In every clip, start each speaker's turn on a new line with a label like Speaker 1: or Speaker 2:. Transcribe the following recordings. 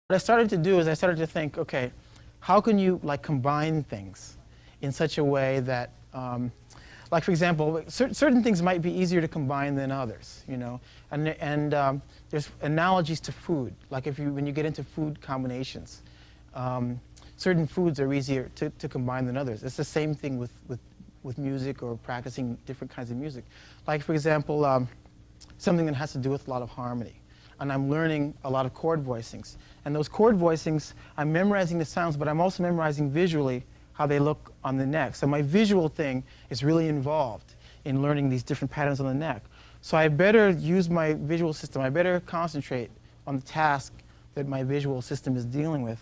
Speaker 1: What I started to do is I started to think, okay, how can you like combine things in such a way that, like for example, certain things might be easier to combine than others, you know, and there's analogies to food, like when you get into food combinations, certain foods are easier to combine than others. It's the same thing with music or practicing different kinds of music. Like for example, something that has to do with a lot of harmony. And I'm learning a lot of chord voicings. And those chord voicings, I'm memorizing the sounds, but I'm also memorizing visually how they look on the neck. So my visual thing is really involved in learning these different patterns on the neck. So I better use my visual system. I better concentrate on the task that my visual system is dealing with,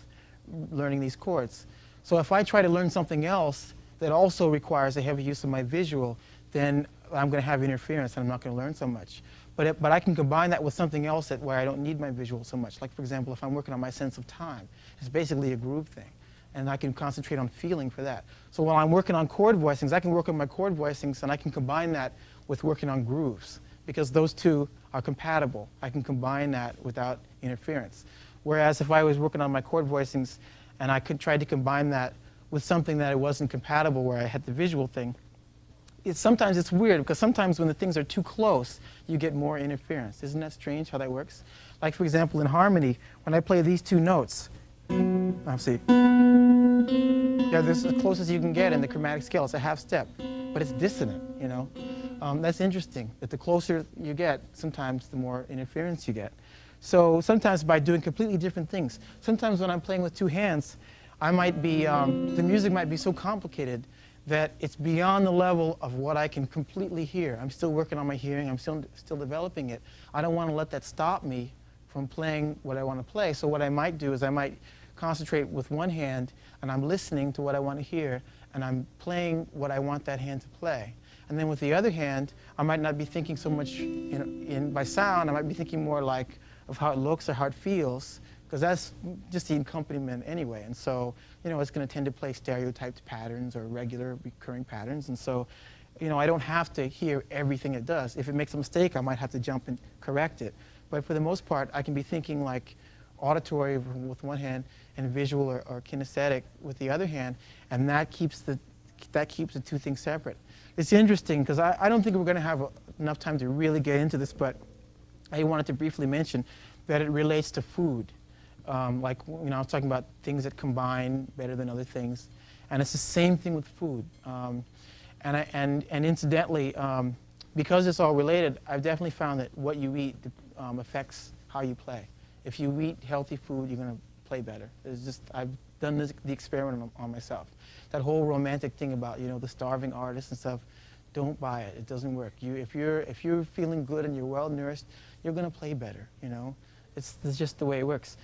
Speaker 1: learning these chords. So if I try to learn something else that also requires a heavy use of my visual, then I'm going to have interference and I'm not going to learn so much. But I can combine that with something else where I don't need my visual so much. Like for example, if I'm working on my sense of time, it's basically a groove thing. And I can concentrate on feeling for that. So while I'm working on chord voicings, I can work on my chord voicings and I can combine that with working on grooves, because those two are compatible. I can combine that without interference. Whereas if I was working on my chord voicings and I could try to combine that with something that it wasn't compatible, where I had the visual thing, sometimes it's weird, because sometimes when the things are too close, you get more interference. Isn't that strange how that works? Like for example, in harmony, when I play these two notes, let's see. Yeah, this is as close as you can get in the chromatic scale. It's a half step, but it's dissonant, you know. That's interesting, that the closer you get, sometimes the more interference you get. So sometimes by doing completely different things, sometimes when I'm playing with two hands, I might be, the music might be so complicated that it's beyond the level of what I can completely hear. I'm still working on my hearing, I'm still developing it. I don't want to let that stop me from playing what I want to play. So what I might do is I might concentrate with one hand, and I'm listening to what I want to hear, and I'm playing what I want that hand to play. And then with the other hand, I might not be thinking so much by sound, I might be thinking more like of how it looks or how it feels, because that's just the accompaniment anyway. And so, you know, it's going to tend to play stereotyped patterns or regular recurring patterns. And so, you know, I don't have to hear everything it does. If it makes a mistake, I might have to jump and correct it. But for the most part, I can be thinking like auditory with one hand and visual or kinesthetic with the other hand, and that keeps the two things separate. It's interesting, because I don't think we're going to have enough time to really get into this, but I wanted to briefly mention that it relates to food. Like, you know, I was talking about things that combine better than other things, and it's the same thing with food. And incidentally, because it's all related, I've definitely found that what you eat affects how you play. If you eat healthy food, you're going to play better. It's just, I've done the experiment on myself. That whole romantic thing about, you know, the starving artist and stuff, don't buy it. It doesn't work. If you're feeling good and you're well nourished, you're going to play better. You know, it's just the way it works.